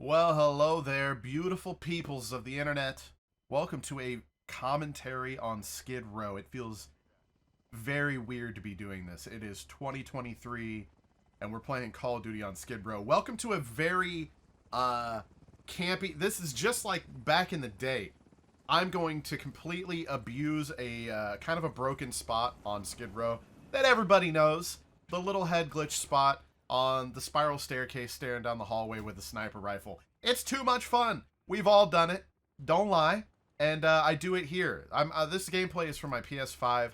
Well, hello there, beautiful peoples of the internet. Welcome to a commentary on Skidrow. It feels very weird to be doing this. It is 2023, and we're playing Call of Duty on Skidrow. Welcome to a very campy. This is just like back in the day. I'm going to completely abuse a kind of a broken spot on Skidrow that everybody knows. The little head glitch spot on the spiral staircase staring down the hallway with a sniper rifle. It's too much fun. We've all done it. Don't lie. And I do it here. This gameplay is for my PS5.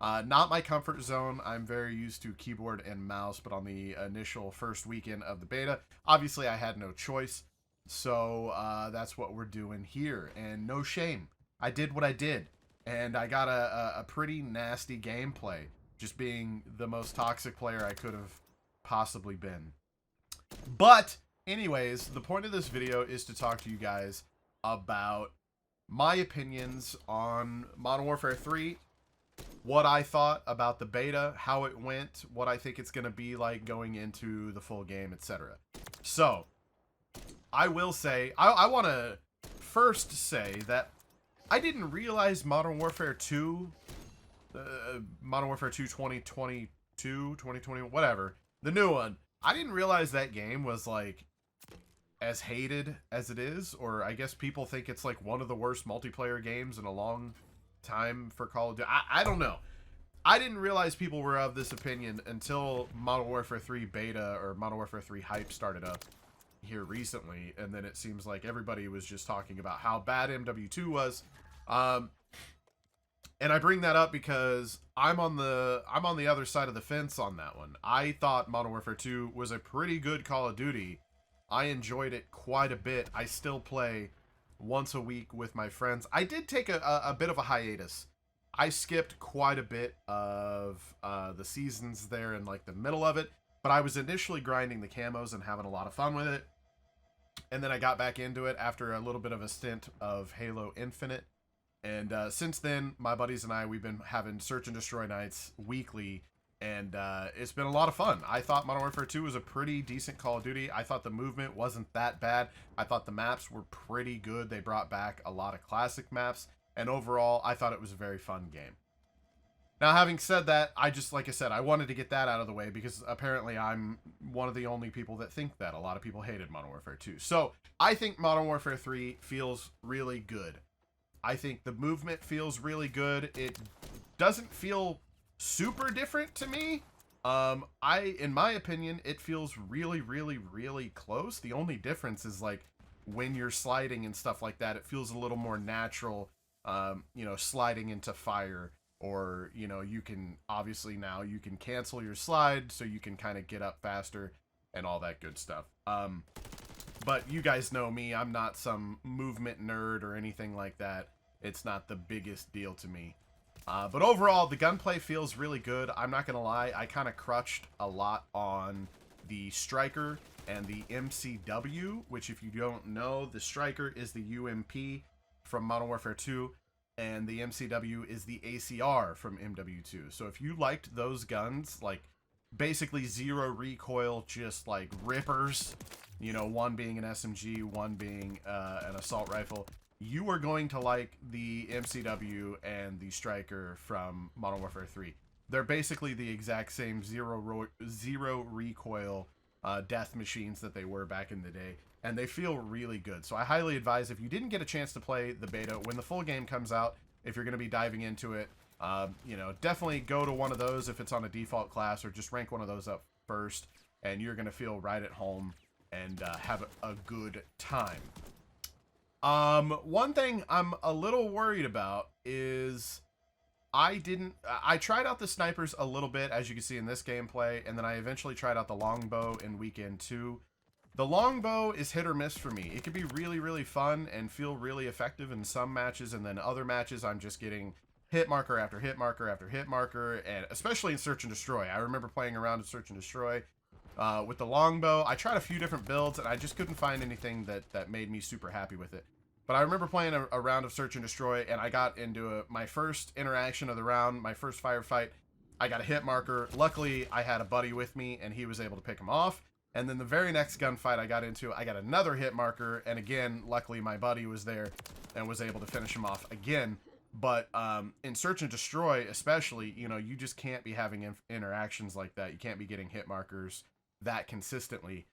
Not my comfort zone. I'm very used to keyboard and mouse, but on the initial first weekend of the beta, obviously I had no choice. So that's what we're doing here. And no shame. I did what I did. And I got a pretty nasty gameplay. Just being the most toxic player I could have possibly been. But anyways, the point of this video is to talk to you guys about my opinions on Modern Warfare 3, what I thought about the beta, how it went, what I think it's going to be like going into the full game, etc. So, I will say, I want to first say that I didn't realize Modern Warfare 2, Modern Warfare 2 2022, 2020, whatever, the new one, I didn't realize that game was like as hated as it is, or I guess people think it's like one of the worst multiplayer games in a long time for Call of Duty. I don't know. I didn't realize people were of this opinion until Modern Warfare 3 beta or Modern Warfare 3 hype started up here recently, and then it seems like everybody was just talking about how bad MW2 was. And I bring that up because I'm on the other side of the fence on that one. I thought Modern Warfare 2 was a pretty good Call of Duty. I enjoyed it quite a bit. I still play once a week with my friends. I did take a bit of a hiatus. I skipped quite a bit of the seasons there in like the middle of it, but I was initially grinding the camos and having a lot of fun with it. And then I got back into it after a little bit of a stint of Halo Infinite. And since then, my buddies and I, we've been having search and destroy nights weekly, and it's been a lot of fun. I thought Modern Warfare 2 was a pretty decent Call of Duty. I thought the movement wasn't that bad. I thought the maps were pretty good. They brought back a lot of classic maps, and overall, I thought it was a very fun game. Now, having said that, like I said, I wanted to get that out of the way because apparently I'm one of the only people that think that. A lot of people hated Modern Warfare 2. So, I think Modern Warfare 3 feels really good. I think the movement feels really good. It doesn't feel super different to me. In my opinion, it feels really, really, really close. The only difference is like when you're sliding and stuff like that, it feels a little more natural, sliding into fire, or, you can obviously now you can cancel your slide so you can kind of get up faster and all that good stuff. But you guys know me, I'm not some movement nerd or anything like that. It's not the biggest deal to me. But overall, the gunplay feels really good. I'm not going to lie, I kind of crutched a lot on the Striker and the MCW, which if you don't know, the Striker is the UMP from Modern Warfare 2, and the MCW is the ACR from MW2. So if you liked those guns, like basically zero recoil, just like rippers, one being an SMG, one being an assault rifle, you are going to like the MCW and the Striker from Modern Warfare 3. They're basically the exact same zero recoil death machines that they were back in the day, and they feel really good. So I highly advise, if you didn't get a chance to play the beta, when the full game comes out, if you're going to be diving into it, definitely go to one of those if it's on a default class, or just rank one of those up first, and you're going to feel right at home and have a good time. One thing I'm a little worried about is I tried out the snipers a little bit, as you can see in this gameplay, and then I eventually tried out the longbow in weekend 2. The longbow is hit or miss for me. It can be really, really fun and feel really effective in some matches, and then other matches I'm just getting hit marker after hit marker after hit marker, and especially in search and destroy. I remember playing around in search and destroy with the longbow. I tried a few different builds, and I just couldn't find anything that made me super happy with it. But I remember playing a round of search and destroy, and I got into my first interaction of the round, my first firefight. I got a hit marker. Luckily, I had a buddy with me, and he was able to pick him off. And then the very next gunfight I got into, I got another hit marker, and again, luckily my buddy was there and was able to finish him off again. But in Search and Destroy, especially, you know, you just can't be having interactions like that. You can't be getting hit markers that consistently.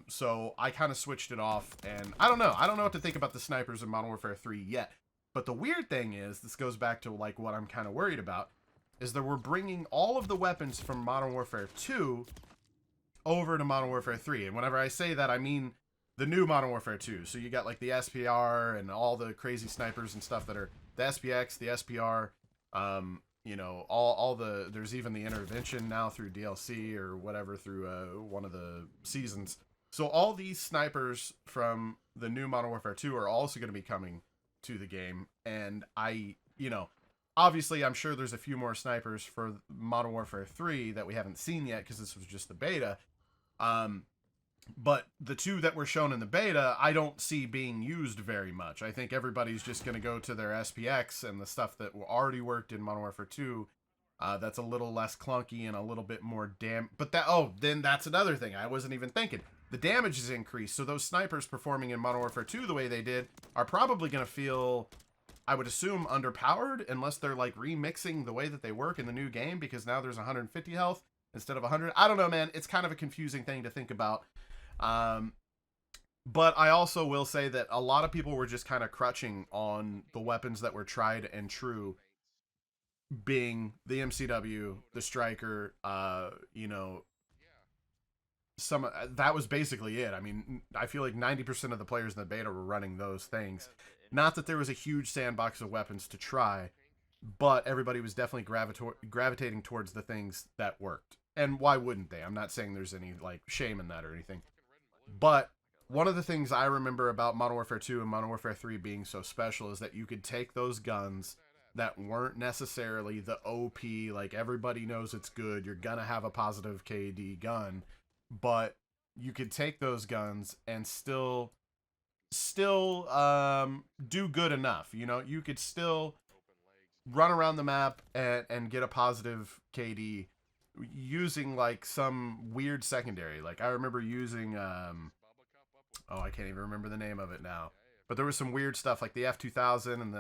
So I kind of switched it off, and I don't know. I don't know what to think about the snipers in Modern Warfare 3 yet. But the weird thing is, this goes back to like what I'm kind of worried about, is that we're bringing all of the weapons from Modern Warfare 2 over to Modern Warfare 3. And whenever I say that, I mean the new Modern Warfare 2. So you got like the SPR and all the crazy snipers and stuff that are the SPX, the SPR, you know, all the, there's even the intervention now through DLC or whatever through one of the seasons. So all these snipers from the new Modern Warfare 2 are also going to be coming to the game. And you know, obviously I'm sure there's a few more snipers for Modern Warfare 3 that we haven't seen yet because this was just the beta. But the two that were shown in the beta, I don't see being used very much. I think everybody's just going to go to their SPX and the stuff that already worked in Modern Warfare 2. That's a little less clunky and a little bit more But then that's another thing I wasn't even thinking. The damage is increased, so those snipers performing in Modern Warfare 2 the way they did are probably going to feel, I would assume, underpowered unless they're like remixing the way that they work in the new game, because now there's 150 health instead of 100. I don't know, man. It's kind of a confusing thing to think about. But I also will say that a lot of people were just kind of crutching on the weapons that were tried and true, being the MCW, the Striker, you know, that was basically it. I mean, I feel like 90% of the players in the beta were running those things. Not that there was a huge sandbox of weapons to try, but everybody was definitely gravitating towards the things that worked. And why wouldn't they? I'm not saying there's any like shame in that or anything. But one of the things I remember about Modern Warfare 2 and Modern Warfare 3 being so special is that you could take those guns that weren't necessarily the OP, like everybody knows it's good, you're gonna have a positive KD gun, but you could take those guns and still do good enough. You know, you could still run around the map and get a positive KD using like some weird secondary. Like I remember using I can't even remember the name of it now, but there was some weird stuff like the F2000 and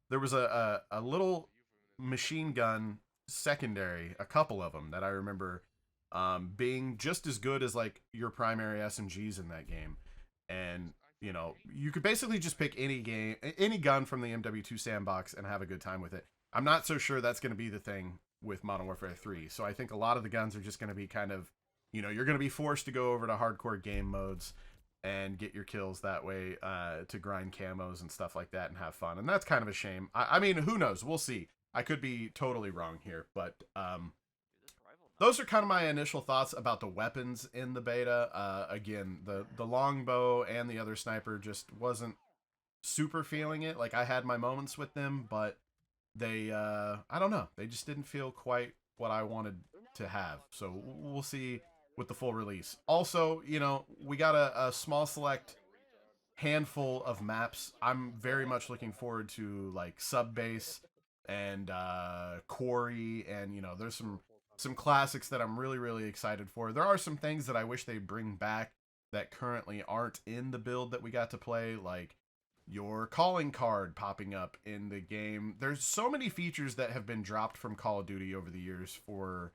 there was a little machine gun secondary, a couple of them that I remember being just as good as like your primary SMGs in that game. And you know, you could basically just pick any gun from the MW2 sandbox and have a good time with it. I'm not so sure that's going to be the thing with Modern Warfare 3. So I think a lot of the guns are just going to be kind of, you know, you're going to be forced to go over to hardcore game modes and get your kills that way, to grind camos and stuff like that and have fun. And that's kind of a shame. I mean, who knows? We'll see. I could be totally wrong here, but those are kind of my initial thoughts about the weapons in the beta. Again, the longbow and the other sniper just wasn't super feeling it. Like I had my moments with them, but they I don't know, they just didn't feel quite what I wanted to have. So we'll see with the full release. Also, you know, we got a small select handful of maps. I'm very much looking forward to like Sub Base and Quarry, and you know, there's some classics that I'm really excited for. There are some things that I wish they bring back that currently aren't in the build that we got to play, like your calling card popping up in the game. There's so many features that have been dropped from Call of Duty over the years for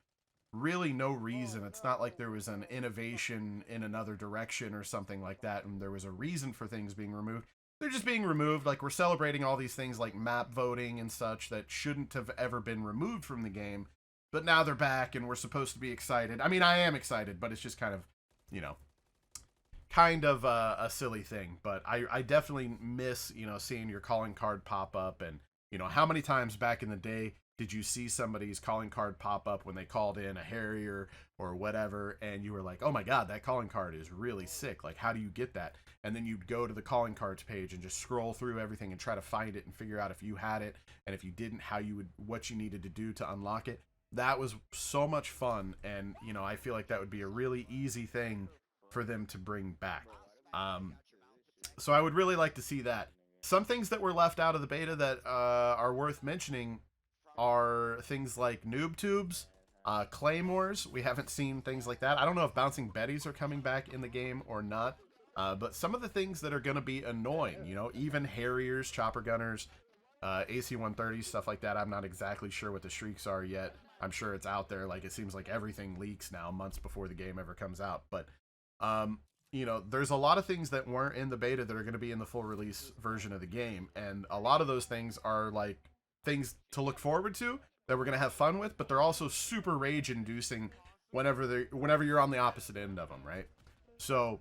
really no reason. It's not like there was an innovation in another direction or something like that, and there was a reason for things being removed. They're just being removed. Like, we're celebrating all these things like map voting and such that shouldn't have ever been removed from the game, but now they're back and we're supposed to be excited. I mean, I am excited, but it's just kind of, you know, kind of a silly thing. But I definitely miss, you know, seeing your calling card pop up. And, you know, how many times back in the day did you see somebody's calling card pop up when they called in a Harrier or whatever, and you were like, oh my god, that calling card is really sick, like how do you get that? And then you'd go to the calling cards page and just scroll through everything and try to find it and figure out if you had it, and if you didn't, what you needed to do to unlock it. That was so much fun, and you know, I feel like that would be a really easy thing for them to bring back. So I would really like to see that. Some things that were left out of the beta that are worth mentioning are things like noob tubes. Claymores, we haven't seen things like that. I don't know if bouncing Bettys are coming back in the game or not. But some of the things that are going to be annoying, you know, even Harriers, Chopper Gunners, AC-130s, stuff like that. I'm not exactly sure what the streaks are yet. I'm sure it's out there. Like, it seems like everything leaks now months before the game ever comes out. But, you know, there's a lot of things that weren't in the beta that are going to be in the full release version of the game. And a lot of those things are, like, things to look forward to that we're going to have fun with. But they're also super rage-inducing whenever you're on the opposite end of them, right? So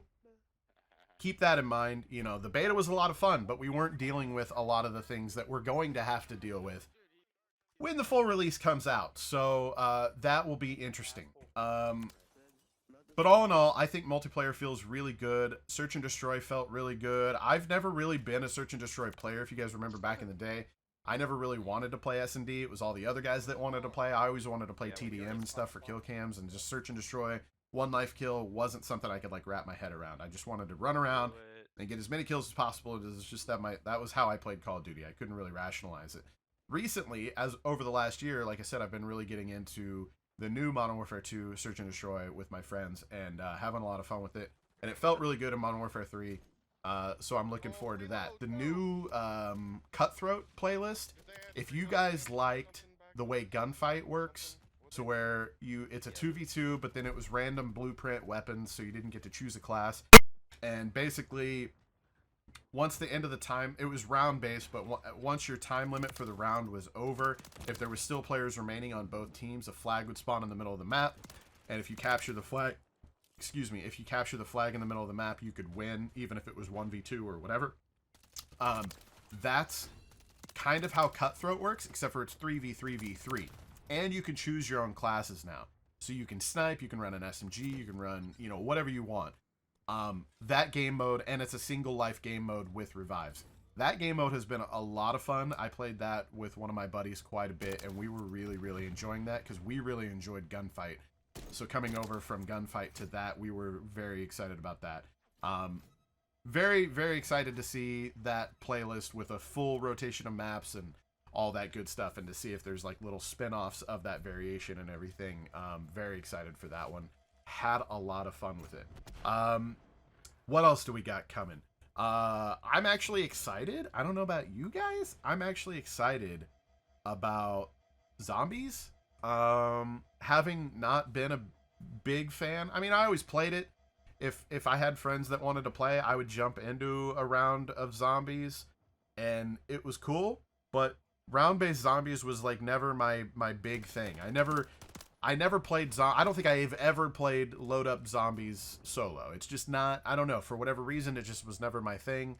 keep that in mind. You know, the beta was a lot of fun, but we weren't dealing with a lot of the things that we're going to have to deal with when the full release comes out. So that will be interesting. But all in all, I think multiplayer feels really good. Search and Destroy felt really good. I've never really been a Search and Destroy player. If you guys remember back in the day, I never really wanted to play S&D. It was all the other guys that wanted to play. I always wanted to play TDM and stuff for kill cams, and just Search and Destroy, one life kill wasn't something I could like wrap my head around. I just wanted to run around and get as many kills as possible. It was just that that was how I played Call of Duty. I couldn't really rationalize it. Recently, as over the last year, like I said, I've been really getting into the new Modern Warfare 2 Search and Destroy with my friends, and having a lot of fun with it. And it felt really good in Modern Warfare 3, so I'm looking forward to that. The new Cutthroat playlist, if you guys liked the way Gunfight works, so where it's a 2v2, but then it was random blueprint weapons, so you didn't get to choose a class. And basically, once the end of the time, it was round-based, but once your time limit for the round was over, if there were still players remaining on both teams, a flag would spawn in the middle of the map. And if you capture the flag, if you capture the flag in the middle of the map, you could win, even if it was 1v2 or whatever. That's kind of how Cutthroat works, except for it's 3v3v3. And you can choose your own classes now. So you can snipe, you can run an SMG, you can run, you know, whatever you want. That game mode, and it's a single life game mode with revives. That game mode has been a lot of fun. I played that with one of my buddies quite a bit, and we were really, really enjoying that because we really enjoyed Gunfight. So coming over from Gunfight to that, we were very excited about that. Very, very excited to see that playlist with a full rotation of maps and all that good stuff, and to see if there's like little spin-offs of that variation and everything. Very excited for that one. Had a lot of fun with it. What else do we got coming? I'm actually excited. I don't know about you guys. I'm actually excited about zombies. Having not been a big fan. I mean, I always played it. If I had friends that wanted to play, I would jump into a round of zombies, and it was cool. But round-based zombies was like never my big thing. I never played I don't think I've ever played load up zombies solo. It's just not, I don't know, for whatever reason, it just was never my thing.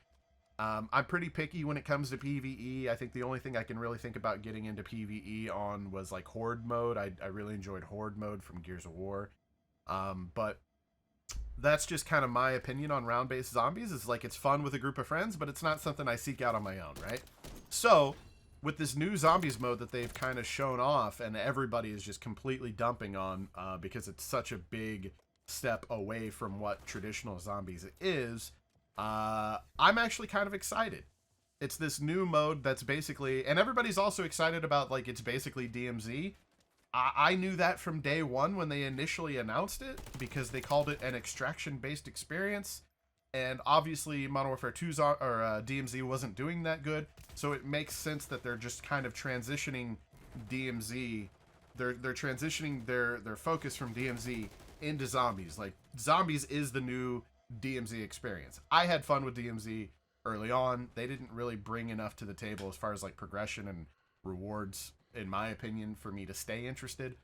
I'm pretty picky when it comes to PvE. I think the only thing I can really think about getting into PvE on was like Horde mode. I really enjoyed Horde mode from Gears of War. But that's just kind of my opinion on round-based zombies. It's like, it's fun with a group of friends, but it's not something I seek out on my own, right? So with this new zombies mode that they've kind of shown off, and everybody is just completely dumping on, because it's such a big step away from what traditional zombies is, I'm actually kind of excited. It's this new mode that's basically, and everybody's also excited about, like, it's basically DMZ. I knew that from day one when they initially announced it, because they called it an extraction-based experience. And obviously Modern Warfare 2's DMZ wasn't doing that good, so it makes sense that they're just kind of transitioning DMZ. They're transitioning their focus from DMZ into zombies. Like, zombies is the new DMZ experience. I had fun with DMZ early on. They didn't really bring enough to the table as far as like progression and rewards, in my opinion, for me to stay interested.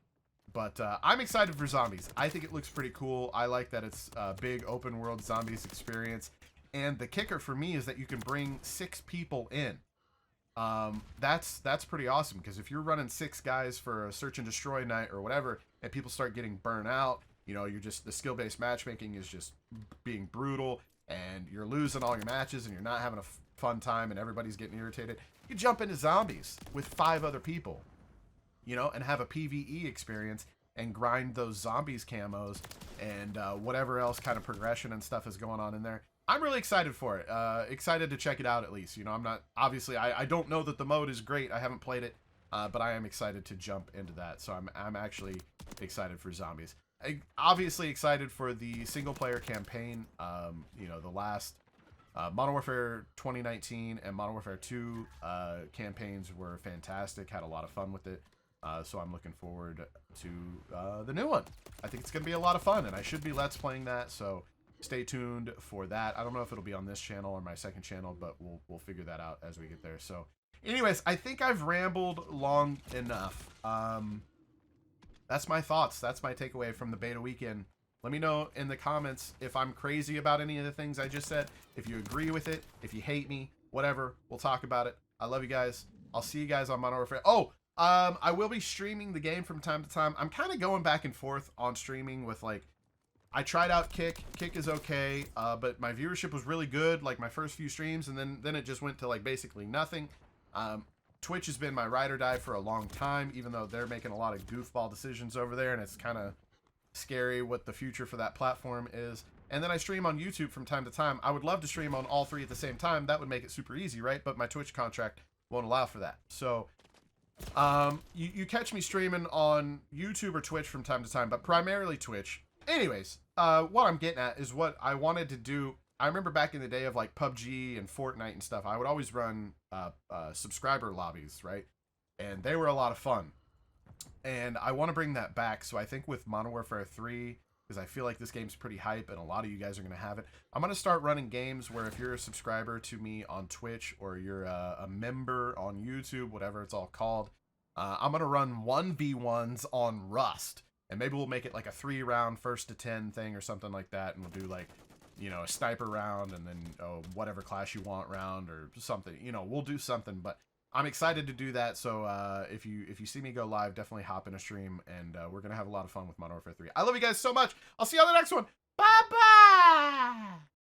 But I'm excited for zombies. I think it looks pretty cool. I like that it's a big open world zombies experience. And the kicker for me is that you can bring 6 people in. That's pretty awesome, because if you're running 6 guys for a search and destroy night or whatever, and people start getting burnt out, you know, the skill-based matchmaking is just being brutal, and you're losing all your matches, and you're not having a fun time, and everybody's getting irritated. You jump into zombies with 5 other people, you know, and have a PvE experience and grind those zombies camos and whatever else kind of progression and stuff is going on in there. I'm really excited for it. Excited to check it out at least. You know, I'm not, obviously, I don't know that the mode is great. I haven't played it. but I am excited to jump into that. So I'm actually excited for zombies. Obviously excited for the single player campaign. You know, the last Modern Warfare 2019 and Modern Warfare 2 campaigns were fantastic. Had a lot of fun with it. So I'm looking forward to the new one. I think it's going to be a lot of fun, and I should be Let's Playing that, so stay tuned for that. I don't know if it'll be on this channel or my second channel, but we'll figure that out as we get there. So anyways, I think I've rambled long enough. That's my thoughts. That's my takeaway from the beta weekend. Let me know in the comments if I'm crazy about any of the things I just said, if you agree with it, if you hate me, whatever. We'll talk about it. I love you guys. I'll see you guys on Modern Warfare. Oh, I will be streaming the game from time to time. I'm kind of going back and forth on streaming with, like, I tried out Kick. Kick is okay, but my viewership was really good, like my first few streams, and then it just went to, like, basically nothing. Twitch has been my ride or die for a long time, even though they're making a lot of goofball decisions over there, and it's kind of scary what the future for that platform is. And then I stream on YouTube from time to time. I would love to stream on all three at the same time. That would make it super easy, right? But my Twitch contract won't allow for that. So you catch me streaming on YouTube or Twitch from time to time, but primarily Twitch. Anyways, what I'm getting at is what I wanted to do. I remember back in the day of like PUBG and Fortnite and stuff, I would always run subscriber lobbies, right? And they were a lot of fun. And I want to bring that back. So I think with Modern Warfare 3, because I feel like this game's pretty hype and a lot of you guys are going to have it, I'm going to start running games where if you're a subscriber to me on Twitch or you're a member on YouTube, whatever it's all called, I'm going to run 1v1s on Rust. And maybe we'll make it like a 3-round first to 10 thing or something like that. And we'll do like, you know, a sniper round and then whatever class you want round or something. You know, we'll do something, but I'm excited to do that. So if you see me go live, definitely hop in a stream, and we're going to have a lot of fun with Modern Warfare 3. I love you guys so much. I'll see you on the next one. Bye-bye!